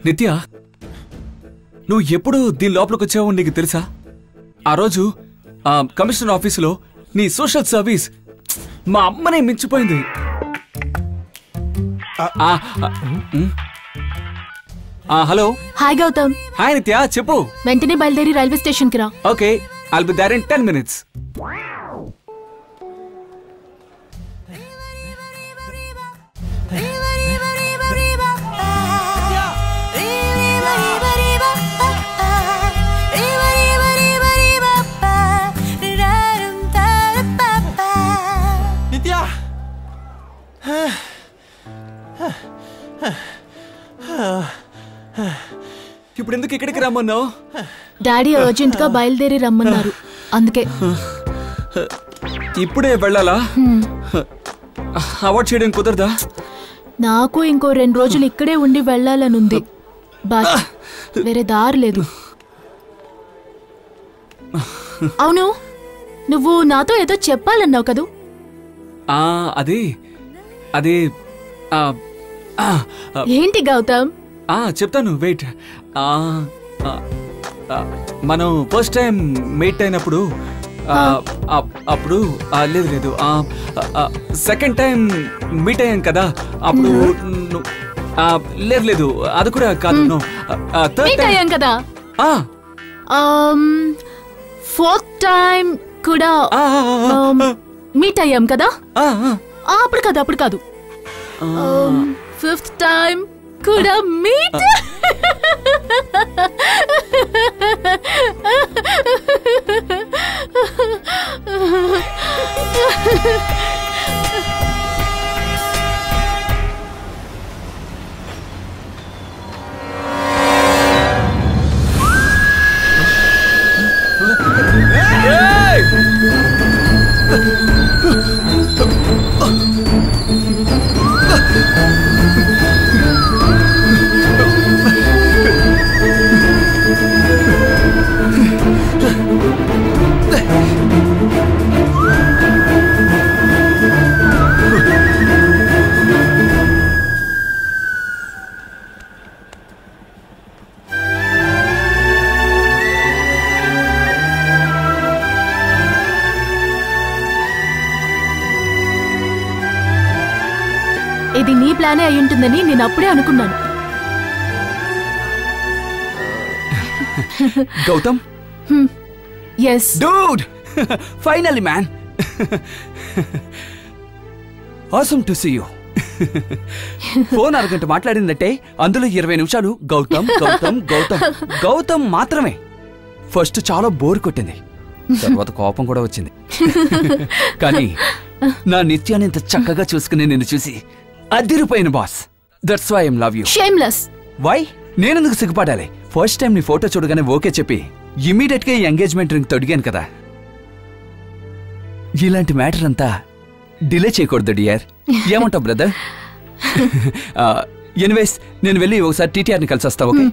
నిత్య, నువ్వు ఎప్పుడు దీని లోపలికి వచ్చావో నీకు తెలుసా? ఆ రోజు కమిషనర్ ఆఫీసులో నీ సోషల్ సర్వీస్ మా అమ్మనే మించిపోయింది. హలో. హాయ్ గౌతమ్. హాయ్ నిత్య, చెప్పు. వెంటనే బయలుదేరి రైల్వే స్టేషన్ కి రా. Okay, I'll be there in 10 minutes. నిత్య, ఇప్పుడు ఎందుకు ఇక్కడికి రమ్మన్నావు? డాడీ అర్జెంట్ గా బయలుదేరి రమ్మన్నారు, అందుకే. ఇప్పుడే వెళ్ళాలా? అవాయిడ్ చేయడం కుదరదా? నాకు ఇంకో 2 రోజులు ఇక్కడే ఉండి వెళ్ళాలనుంది, బట్ వేరే దారి లేదు. అవును, నువ్వు నాతో ఏదో చెప్పాలన్నావు కదూ? అది ఏంటి గౌతమ్? చెప్తాను, వెయిట్. మనం ఫస్ట్ టైం మీట్ అయినప్పుడు అప్పుడు లేదు సెకండ్ టైం మీట్ అయ్యాం కదా అప్పుడు. లేదు అది కూడా కాదు. మీట్ అయ్యాం కదా, 4th టైం కూడా మీట్ అయ్యాం కదా. అప్పుడు కాదు 5th టైం కూడా మీట్. ఇది నీ ప్లానే అయి ఉంటుందని నేను అప్పుడే అనుకున్నాను. Gautam. yes dude, finally man, awesome to see you. Phone అరగంట మాట్లాడిందంటే అందులో 20 నిమిషాలు గౌతమ్ గౌతమ్ గౌతమ్ గౌతమ్ మాత్రమే. ఫస్ట్ చాలా బోర్ కొట్టింది, తర్వాత కోపం కూడా వచ్చింది. కానీ నా నిత్యాన్ని ఇంత చక్కగా చూసుకుని నిన్ను చూసి అదిరిపోయిన boss. That's why I love you. Shameless. Why? నేనెందుకు సిగ్గుపడాలి? ఫస్ట్ టైం నీ ఫోటో చూడగానే ఓకే చెప్పి ఇమీడియట్ గా ఈ ఎంగేజ్మెంట్ రింగ్ తొడిగాను కదా. ఇలాంటి మ్యాటర్ అంతా డిలే చేయకూడదు డియర్. ఏమంటావు బ్రదర్? ఎనీవేస్ నేను వెళ్ళి ఒకసారి టీటీఆర్ని కలిసి వస్తా. ఓకే?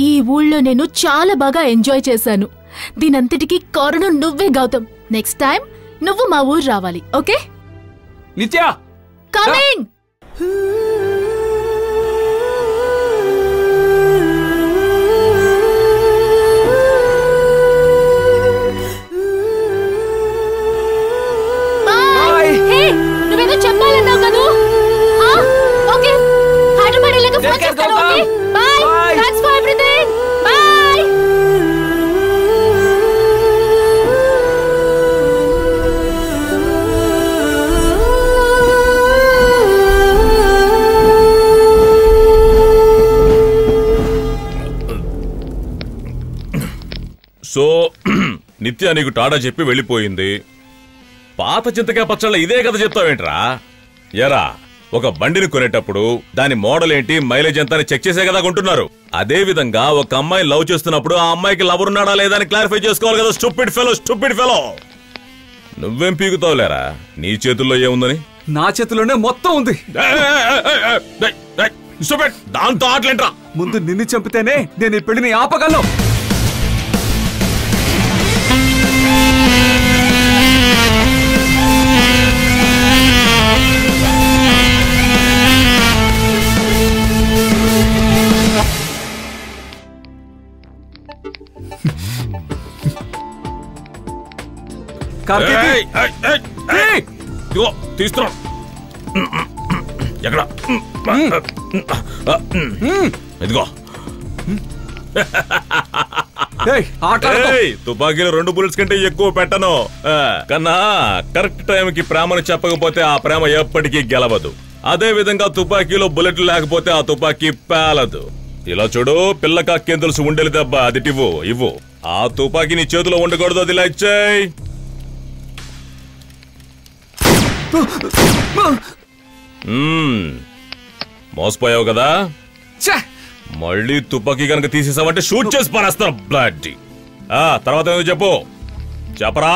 ఈ ఊళ్ళో నేను చాలా బాగా ఎంజాయ్ చేశాను. దీనంతటికీ కారణం నువ్వే గౌతమ్. నెక్స్ట్ టైం నువ్వు మా ఊరు రావాలి. ఓకే? నిత్య కమింగ్. నువ్వేదో చెప్పాలన్నావు కదూ? ఓకే, హైదరాబాద్ వెళ్ళాక ఫోన్ చేస్తాను. Okay, by. Thanks for everything. By. So నిత్య నీకు టాటా చెప్పి వెళ్ళిపోయింది. పాత చింతకాయ పచ్చళ్ళ ఇదే కథ చెప్తావేంట్రా? ఎరా, ఒక బండిని కొనేటప్పుడు దాని మోడల్ ఏంటి, మైలేజ్ ఎంత అని చెక్ చేసే కదా కొంటున్నారు. అదే విధంగా ఒక అమ్మాయిని లవ్ చేస్తున్నప్పుడు ఆ అమ్మాయికి లవర్ ఉన్నాడా లేదా అని క్లారిఫై చేసుకోవాలి కదా. Stupid fellow. నువ్వేం పీకుతావులేరా? నీ చేతుల్లో ఏముందని? నా చేతిలోనే మొత్తం ఉంది. దాంతో ఆటలేంట్రా? ముందు నిన్ను చంపితేనే నేను ఈ పెళ్లిని ఆపగలను. తీస్తున్నా ఎక్కడ ఇదిగో తుపాకీలో 2 బుల్లెట్స్ కంటే ఎక్కువ పెట్టను కన్నా కరెక్ట్ టైంకి ప్రేమను చెప్పకపోతే ఆ ప్రేమ ఎప్పటికీ గెలవదు. అదే విధంగా తుపాకీలో బుల్లెట్లు లేకపోతే ఆ తుపాకీ పేలదు. ఇలా చూడు, పిల్ల కాకేం తెలుసు ఉండేది దెబ్బ, అది ఇవ్వు. ఆ తుపాకీ నీ చేతిలో ఉండకూడదు, అది ఇలా ఇచ్చేయ్. మోసపోయావు కదా, మళ్ళీ తుపాకీ కనుక తీసేసావంటే షూట్ చేసి పారేస్తాను బ్లడ్. తర్వాత ఏదో చెప్పరా.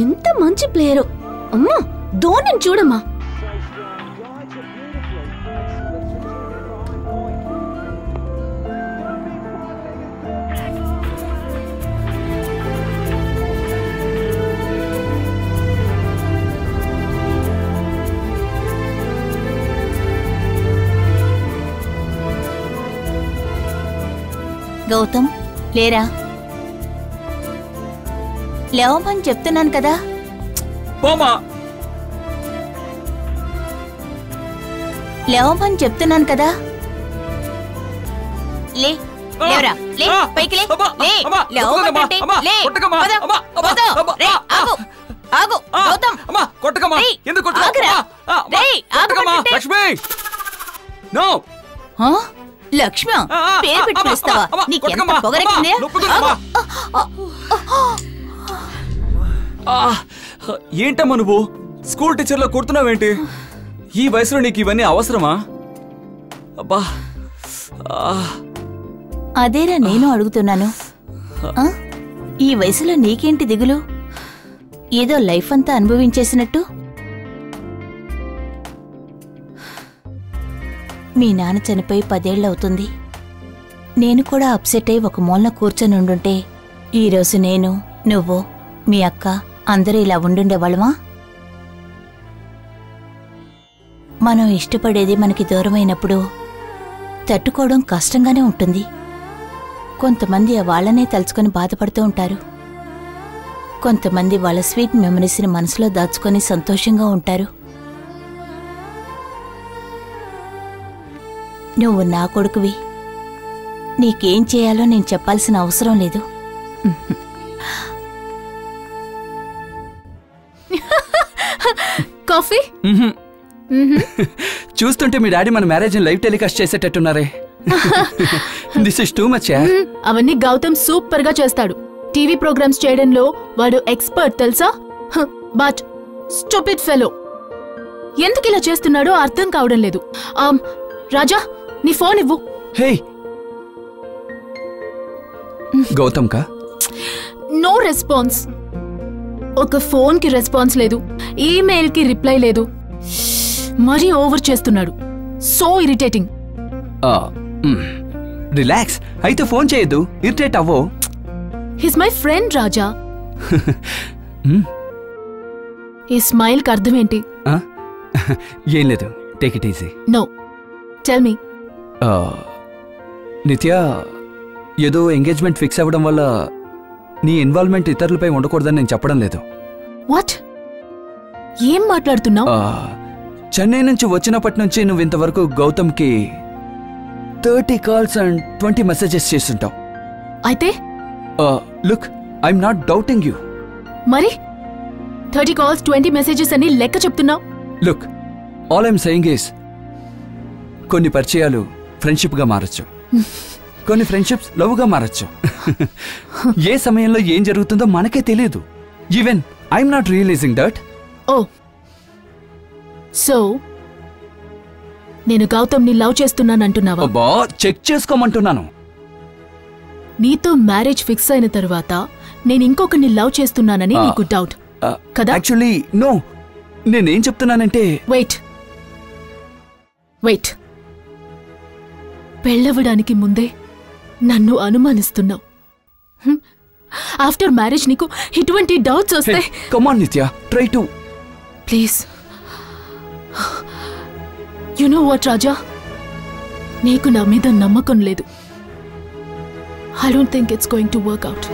ఎంత మంచి ప్లేయరు అమ్మా, ధోనిని చూడమ్మా. గౌతమ్ లేరా? లేవమని చెప్తున్నాను కదా. లేవమని చెప్తున్నాను కదా. లేవరా, లే, పైకి లే, లే, లేవమంటే లే, ఆగు గౌతమ్, లక్ష్మి పేరు పెట్టి పిలుస్తావా? నీకెంత పొగరెక్కిందే? ఏంటమ్మా నువ్వు స్కూల్ టీచర్లో కొడుతున్నావేంటి? ఈ వయసులో నీకు ఇవన్నీ అవసరమా? అబ్బా, అదేరా నేను అడుగుతున్నాను. ఈ వయసులో నీకేంటి దిగులు? ఏదో లైఫ్ అంతా అనుభవించేసినట్టు. మీ నాన్న చనిపోయి 10 ఏళ్లవుతుంది. నేను కూడా అప్సెట్ అయి ఒక మూలన కూర్చొని ఉండుంటే ఈరోజు నేను, నువ్వు, మీ అక్క అందరూ ఇలా ఉండుండేవాళ్ళమా? మనం ఇష్టపడేది మనకి దూరమైనప్పుడు తట్టుకోవడం కష్టంగానే ఉంటుంది. కొంతమంది వాళ్ళనే తలుచుకొని బాధపడుతూ ఉంటారు. కొంతమంది వాళ్ళ స్వీట్ మెమరీస్ని మనసులో దాచుకొని సంతోషంగా ఉంటారు. నువ్వు నా కొడుకువి. నీకేం చేయాలో నేను చెప్పాల్సిన అవసరం లేదు. కాఫీ? చూస్తుంటే మీ డాడీ మన మ్యారేజ్ లైవ్ టెలికాస్ట్ చేసేటట్టున్నారే. This is too much. అవన్నీ గౌతమ్ సూపర్ గా చేస్తాడు. టీవీ ప్రోగ్రామ్స్ చేయడంలో వాడు ఎక్స్పర్ట్ తెలుసా. But stupid fellow. ఎందుకు ఇలా చేస్తున్నాడో అర్థం కావడం లేదు. రాజా, నీ ఫోన్ ఇవ్వు. హే, గౌతమ్ కా? No response. ఒక ఫోన్ కి రెస్పాన్స్ లేదు, ఈమెయిల్ కి రిప్లై లేదు. మరీ ఓవర్ చేస్తున్నాడు. So irritating. రిలాక్స్, అయితే ఫోన్ చేయొద్దు, ఇరిటేట్ అవ్వో. He's my friend Raja. ఈ స్మైల్ కి అర్థం ఏంటి? ఏం లేదు, take it easy. No, tell me. Nitya, ఏదో ఎంగేజ్మెంట్ ఫిక్స్ అవ్వడం వల్ల నీ ఇన్వాల్వ్మెంట్ ఇతరులపై ఉండకూడదని నేను చెప్పడం లేదు. వాట్? ఏం మాట్లాడుతున్నావు? చెన్నై నుంచి వచ్చినప్పటి నుంచి నువ్వు ఇంతవరకు గౌతమ్కి 30 కాల్స్ అండ్ 20 మెసేజెస్ చేస్తుంటావు. అయితే look, I'm not doubting you. మరి 30 కాల్స్ 20 మెసేజెస్ అని లెక్క చెప్తున్నావు? Look, all I'm saying is, కొన్ని పరిచయాలు ఫ్రెండ్షిప్ గా మారచ్చు, కొన్ని ఫ్రెండ్షిప్స్ లవ్ గా మారచ్చు. ఏ సమయంలో ఏం జరుగుతుందో మనకే తెలియదు. Even I'm not realising that. Oh, so నేను గౌతమ్ ని లవ్ చేస్తున్నానంటున్నావా? అబ్బా, చెక్ చేసుకోమంటున్నాను. నీతో మ్యారేజ్ ఫిక్స్ అయిన తర్వాత నేను ఇంకొకరిని లవ్ చేస్తున్నానని నీకు డౌట్ కదా? Actually no. నేనేం చెప్తున్నానంటే, వెయిట్ వెయిట్, పెళ్ళవడానికి ముందే నన్ను అనుమానిస్తున్నావు. ఆఫ్టర్ మ్యారేజ్ నీకు ఇటువంటి డౌట్స్ వస్తే? Come on Nitya, try to. Please. You know what Raja, నీకు నా మీద నమ్మకం లేదు. I don't think it's going to work out.